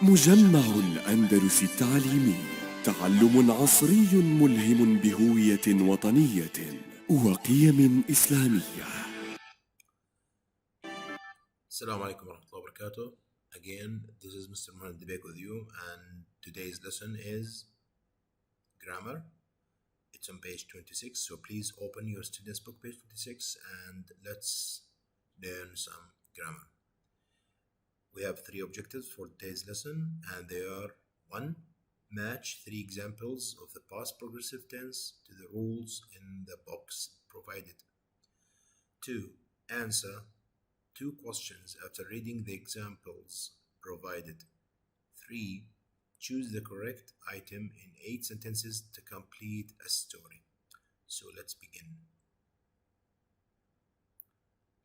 مجمع الأندلس التعليمي، تعلم عصري ملهم بهوية وطنية وقيم إسلامية. Assalamu alaikum wa rahmatullahi wa barakatuh. Again, this is Mr. Mohammed Debek with you, and today's lesson is grammar. It's on page 26, so please open your student's book, page 26, and let's learn some grammar. We have three objectives for today's lesson, and they are: 1. Match three examples of the past progressive tense to the rules in the box provided. 2. Answer two questions after reading the examples provided. 3. Choose the correct item in 8 sentences to complete a story. So let's begin.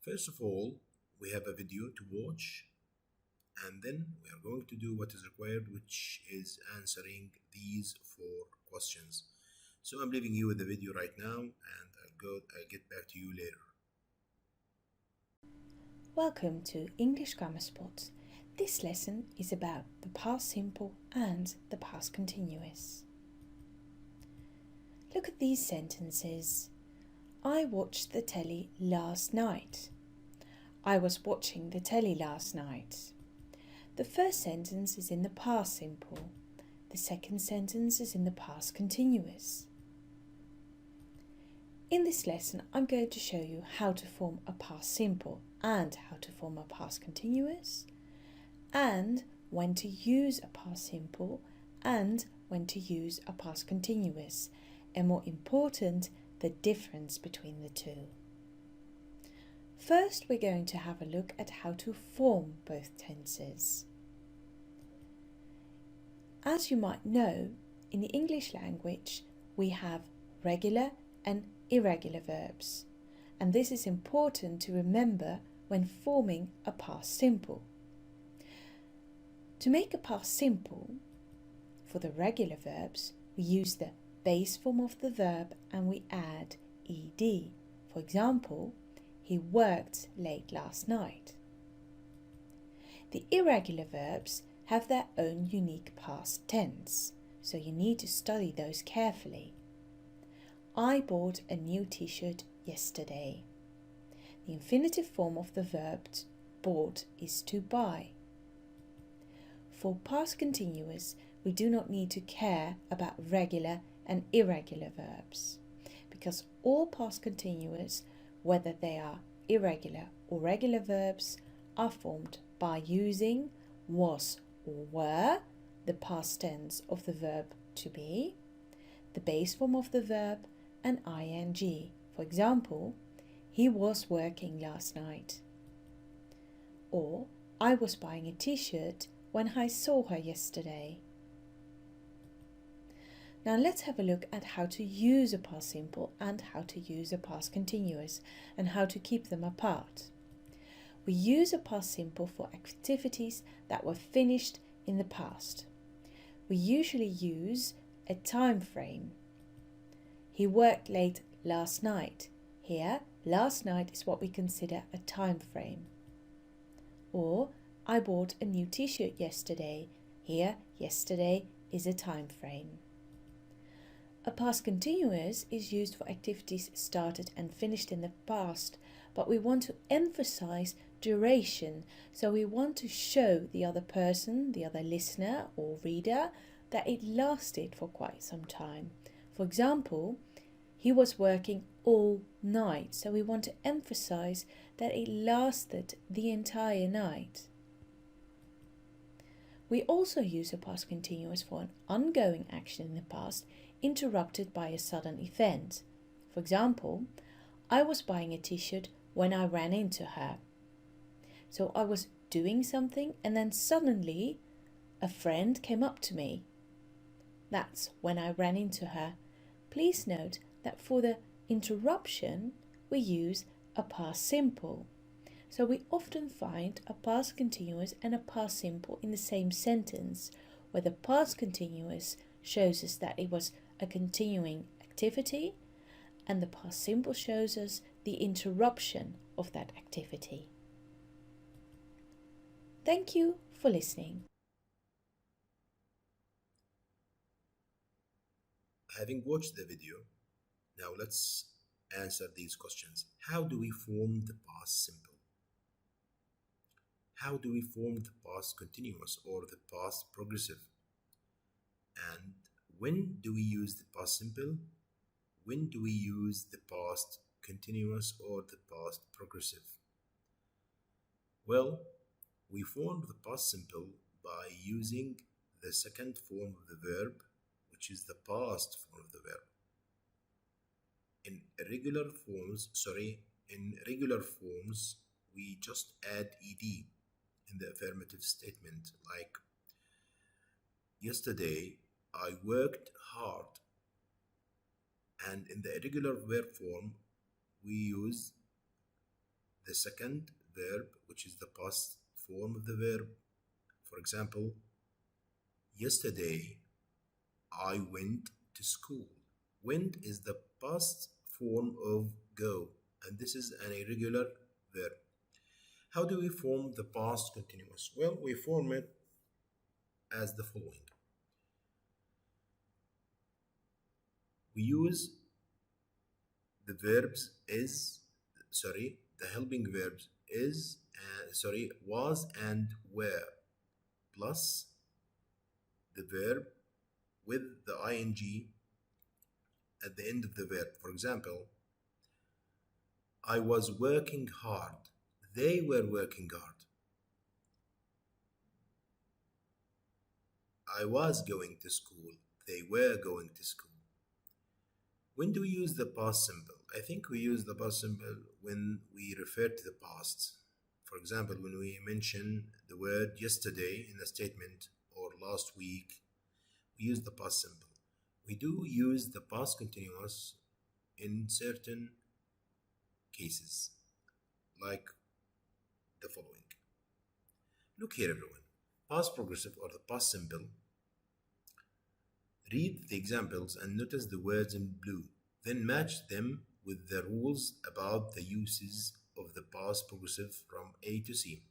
First of all, we have a video to watch, and then we are going to do what is required, which is answering these 4 questions. So I'm leaving you with the video right now, and I'll get back to you later. Welcome to English Grammar Spot. This lesson is about the past simple and the past continuous. Look at these sentences. I watched the telly last night. I was watching the telly last night. The first sentence is in the past simple. The second sentence is in the past continuous. In this lesson, I'm going to show you how to form a past simple and how to form a past continuous, and when to use a past simple and when to use a past continuous, and more important, the difference between the two. First, we're going to have a look at how to form both tenses. As you might know, in the English language, we have regular and irregular verbs, and this is important to remember when forming a past simple. To make a past simple, for the regular verbs, we use the base form of the verb and we add ed. For example, he worked late last night. The irregular verbs have their own unique past tense, so you need to study those carefully. I bought a new t-shirt yesterday. The infinitive form of the verb bought is to buy. For past continuous, we do not need to care about regular and irregular verbs, because all past continuous, whether they are irregular or regular verbs, are formed by using was or were, the past tense of the verb to be, the base form of the verb, and ing. For example, he was working last night. Or, I was buying a t-shirt when I saw her yesterday. Now let's have a look at how to use a past simple and how to use a past continuous and how to keep them apart. We use a past simple for activities that were finished in the past. We usually use a time frame. He worked late last night. Here, last night is what we consider a time frame. Or, I bought a new t-shirt yesterday. Here, yesterday is a time frame. A past continuous is used for activities started and finished in the past, but we want to emphasize duration, so we want to show the other person, the other listener or reader, that it lasted for quite some time. For example, he was working all night, so we want to emphasize that it lasted the entire night. We also use a past continuous for an ongoing action in the past interrupted by a sudden event. For example, I was buying a t-shirt when I ran into her. So I was doing something and then suddenly a friend came up to me. That's when I ran into her. Please note that for the interruption we use a past simple. So we often find a past continuous and a past simple in the same sentence, where the past continuous shows us that it was a continuing activity and the past simple shows us the interruption of that activity. Thank you for listening. having watched the video, now let's answer these questions. How do we form the past simple? How do we form the past continuous or the past progressive? And when do we use the past simple? When do we use the past continuous or the past progressive? Well, we form the past simple by using the second form of the verb, which is the past form of the verb. In regular forms, we just add ed in the affirmative statement, like yesterday I worked hard. And in the irregular verb form, we use the second verb, which is the past form of the verb. For example, yesterday I went to school. Went is the past form of go, and this is an irregular verb. How do we form the past continuous? Well, we form it as the following. We use the verbs the helping verbs was and were, plus the verb with the ing at the end of the verb. For example, I was working hard. They were working hard. I was going to school. They were going to school. When do we use the past simple? I think we use the past simple when we refer to the past. For example, when we mention the word yesterday in a statement or last week, we use the past simple. We do use the past continuous in certain cases, like the following. Look here, everyone. Past progressive or the past simple. Read the examples and notice the words in blue. Then match them with the rules about the uses of the past progressive from A to C.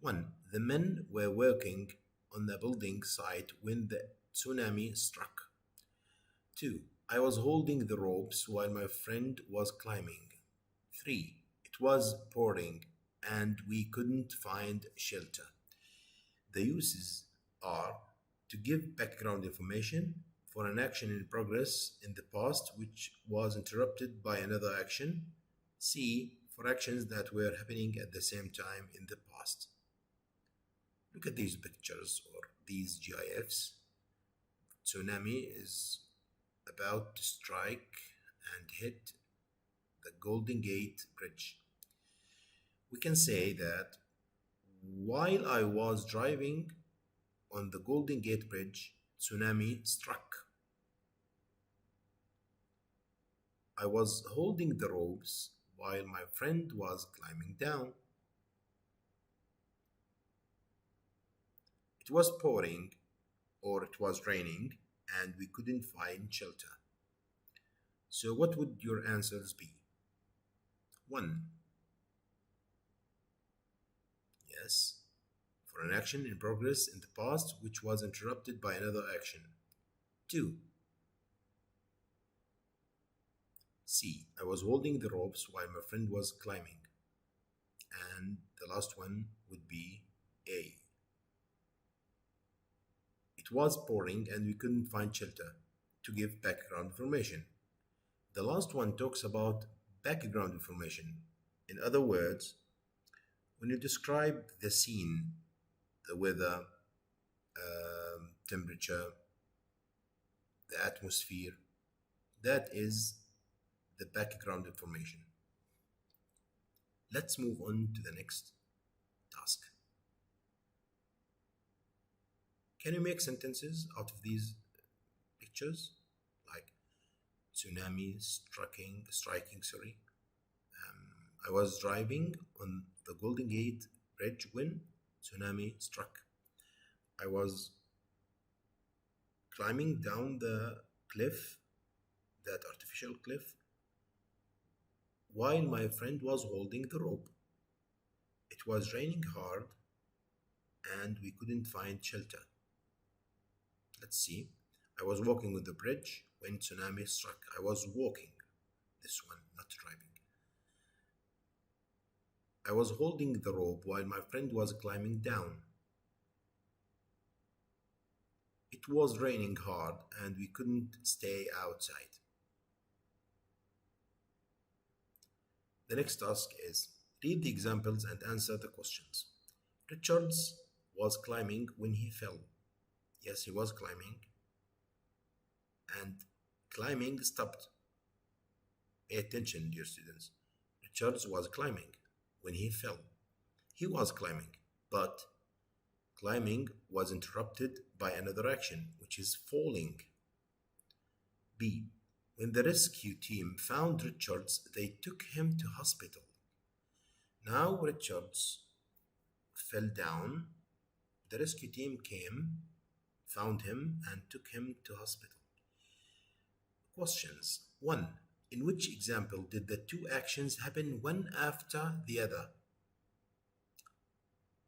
1. The men were working on the building site when the tsunami struck. 2. I was holding the ropes while my friend was climbing. 3. It was pouring and we couldn't find shelter. The uses are to give background information for an action in progress in the past which was interrupted by another action. C. For actions that were happening at the same time in the past. Look at these pictures or these GIFs. Tsunami is about to strike and hit the Golden Gate Bridge. We can say that while I was driving on the Golden Gate Bridge, tsunami struck. I was holding the ropes while my friend was climbing down. It was pouring or it was raining and we couldn't find shelter. So what would your answers be? 1. Yes, for an action in progress in the past which was interrupted by another action. 2. C. I was holding the ropes while my friend was climbing. And the last one would be A. It was pouring and we couldn't find shelter, to give background information. The last one talks about background information. In other words, when you describe the scene, the weather, temperature, the atmosphere, that is the background information. Let's move on to the next task. Can you make sentences out of these pictures? Like tsunami striking. I was driving on the Golden Gate Bridge when tsunami struck. I was climbing down the cliff, that artificial cliff, while my friend was holding the rope. It was raining hard and we couldn't find shelter. Let's see. I was walking with the bridge when tsunami struck. I was walking. This one, not driving. I was holding the rope while my friend was climbing down. It was raining hard and we couldn't stay outside. The next task is read the examples and answer the questions. Richards was climbing when he fell. Yes, he was climbing. And climbing stopped. Pay attention, dear students. Richards was climbing when he fell. He was climbing, but climbing was interrupted by another action, which is falling. B. When the rescue team found Richards, they took him to hospital. Now Richards fell down. The rescue team came, found him, and took him to hospital. Questions. 1. In which example did the two actions happen one after the other?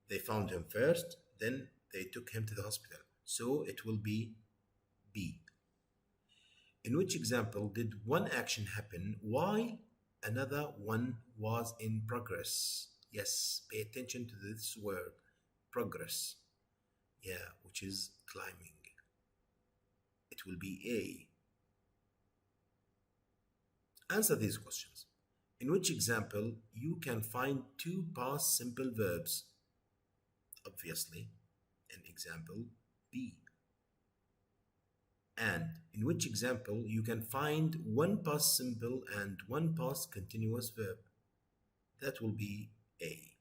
They found him first, then they took him to the hospital. So it will be B. In which example did one action happen while another one was in progress? Yes, pay attention to this word, progress. Yeah, which is climbing. It will be A. Answer these questions. In which example you can find two past simple verbs? Obviously, in example B. And in which example you can find one past simple and one past continuous verb? That will be A.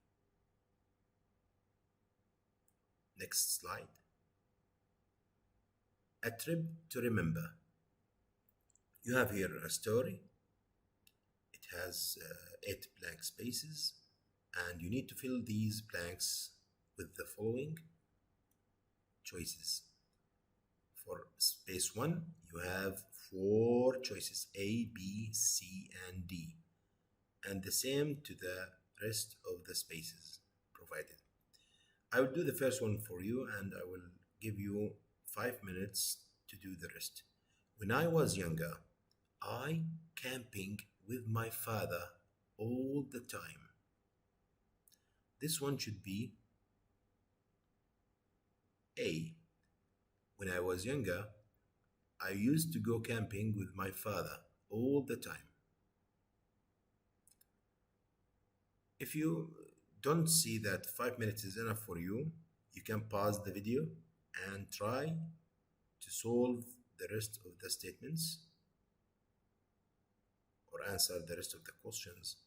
Next slide. A trip to remember. You have here a story. It has 8 blank spaces, and you need to fill these blanks with the following choices. For space 1, you have 4 choices, A, B, C, and D, and the same to the rest of the spaces provided. I will do the first one for you, and I will give you 5 minutes to do the rest. When I was younger, I camping with my father all the time. This one should be A. When I was younger, I used to go camping with my father all the time. If you don't see that 5 minutes is enough for you, you can pause the video and try to solve the rest of the statements or answer the rest of the questions.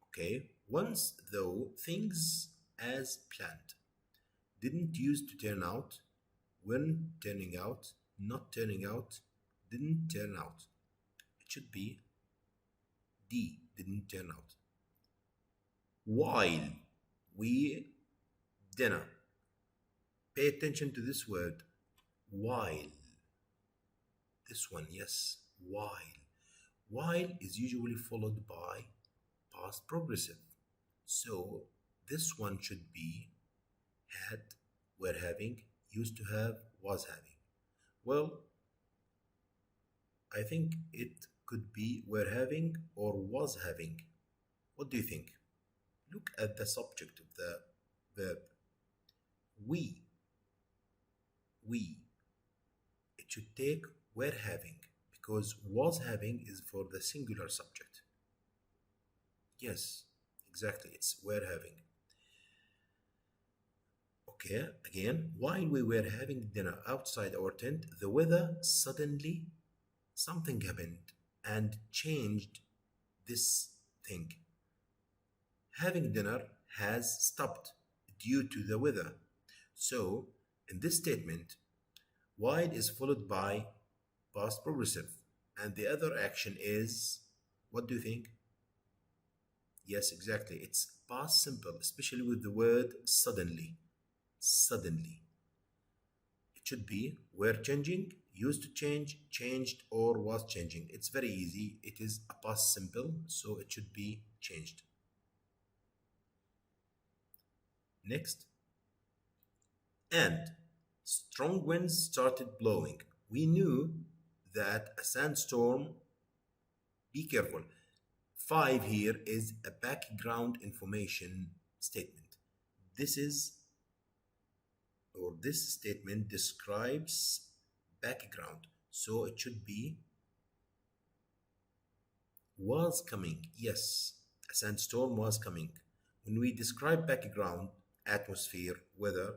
Okay, once though things as planned didn't used to turn out, weren't turning out, not turning out, didn't turn out. It should be D, didn't turn out. While we dinner. Pay attention to this word, while. This one, yes, while. While is usually followed by past progressive. So this one should be had, were having, used to have, was having. Well, I think it could be were having or was having. What do you think? Look at the subject of the verb. We. It should take were having because was having is for the singular subject. Yes, exactly, it's were having. Okay, again, while we were having dinner outside our tent, the weather suddenly something happened and changed this thing. Having dinner has stopped due to the weather. So, in this statement, while is followed by past progressive, and the other action is, what do you think? Yes, exactly, it's past simple, especially with the word suddenly. Suddenly. It should be were changing, used to change, changed, or was changing. It's very easy. It is a past simple, so it should be changed. Next. And strong winds started blowing. We knew that a sandstorm, be careful. 5 here is a background information statement. This statement describes background. So it should be was coming. Yes, a sandstorm was coming. When we describe background, atmosphere, weather,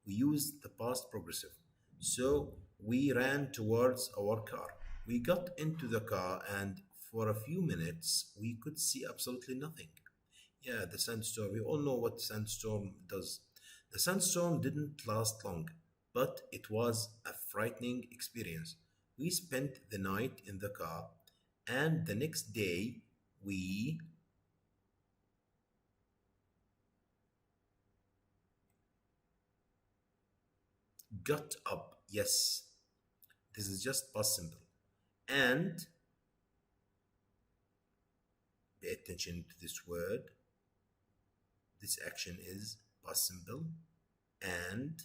we use the past progressive. So we ran towards our car. We got into the car and for a few minutes we could see absolutely nothing. Yeah, the sandstorm. We all know what sandstorm does. The sandstorm didn't last long, but it was a frightening experience. We spent the night in the car, and the next day we got up. Yes, this is just past simple. And pay attention to this word. This action is past simple, and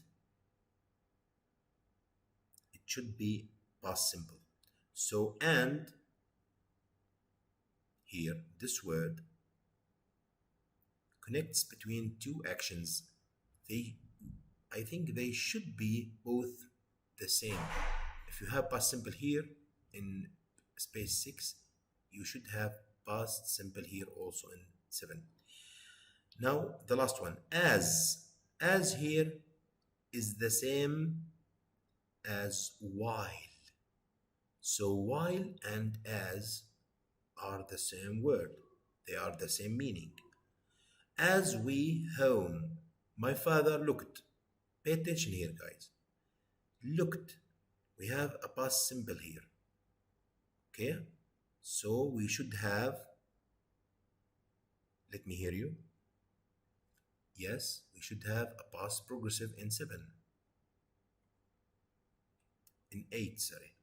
it should be past simple. So, and here, this word connects between two actions. I think they should be both the same. If you have past simple here in space 6, you should have past simple here also in 7. Now, the last one, as. As here is the same as while. So while and as are the same word. They are the same meaning. As we home, my father looked. Pay attention here, guys. Looked. We have a past simple here. Okay? So we should have, let me hear you. Yes, we should have a past progressive in 7. In 8, sorry.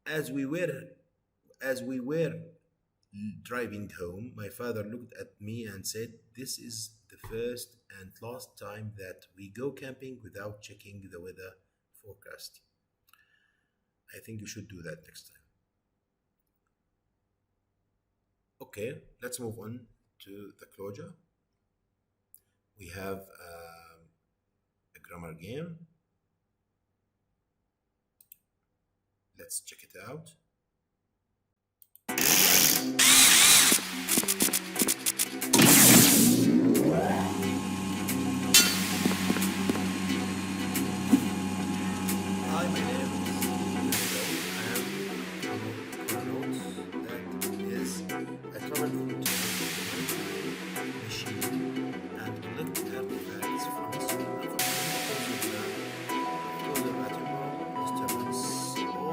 As we were driving home, my father looked at me and said, "This is the first and last time that we go camping without checking the weather forecast." I think you should do that next time. Okay, let's move on to the closure. We have a grammar game. Let's check it out. Hi, my name is I traveled from machine and collect artifacts from history and from disturbance. All my artifacts have disappeared.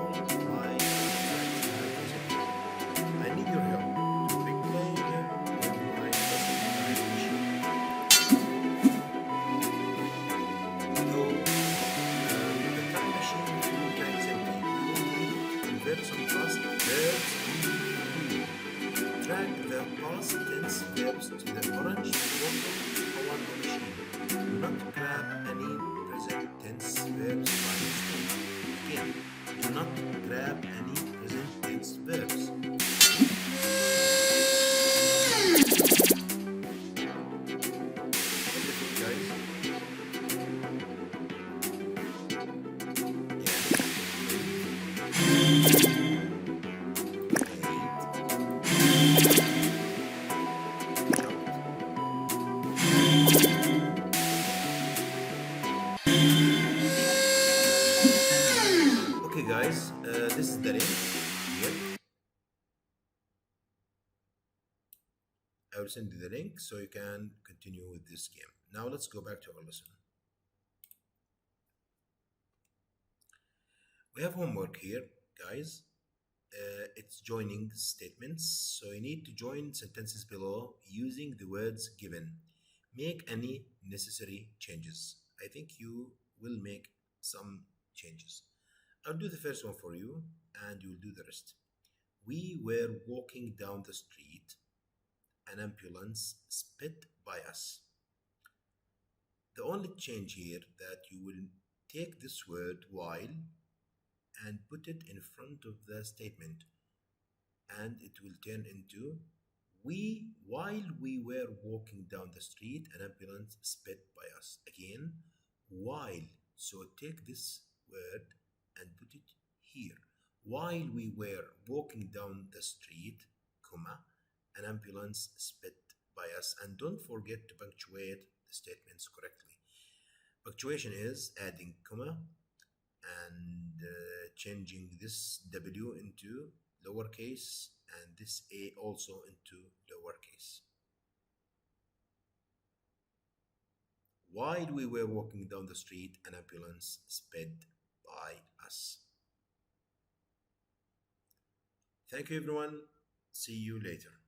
I need your help to reclaim them with my custom machine. Though the time machine fuel tank is empty, we will need to convert some past verbs into drag the past tense verbs to the orange bottom on the machine. Do not grab any present tense verbs by mistake. Again, do not grab any present tense verbs. What do you think, guys? Okay, guys, this is the link here. I will send you the link so you can continue with this game. Now let's go back to our lesson. We have homework here, guys. It's joining statements. So you need to join sentences below using the words given. Make any necessary changes. I think you will make some changes. I'll do the first one for you and you'll do the rest. We were walking down the street. An ambulance sped by us. The only change here that you will take this word while and put it in front of the statement, and it will turn into while we were walking down the street, an ambulance sped by us. Again, while. So take this word and put it here. While we were walking down the street, comma, an ambulance sped by us. And don't forget to punctuate the statements correctly. Punctuation is adding comma and changing this W into lowercase and this A also into lowercase. While we were walking down the street, an ambulance sped by us. Thank you, everyone. See you later.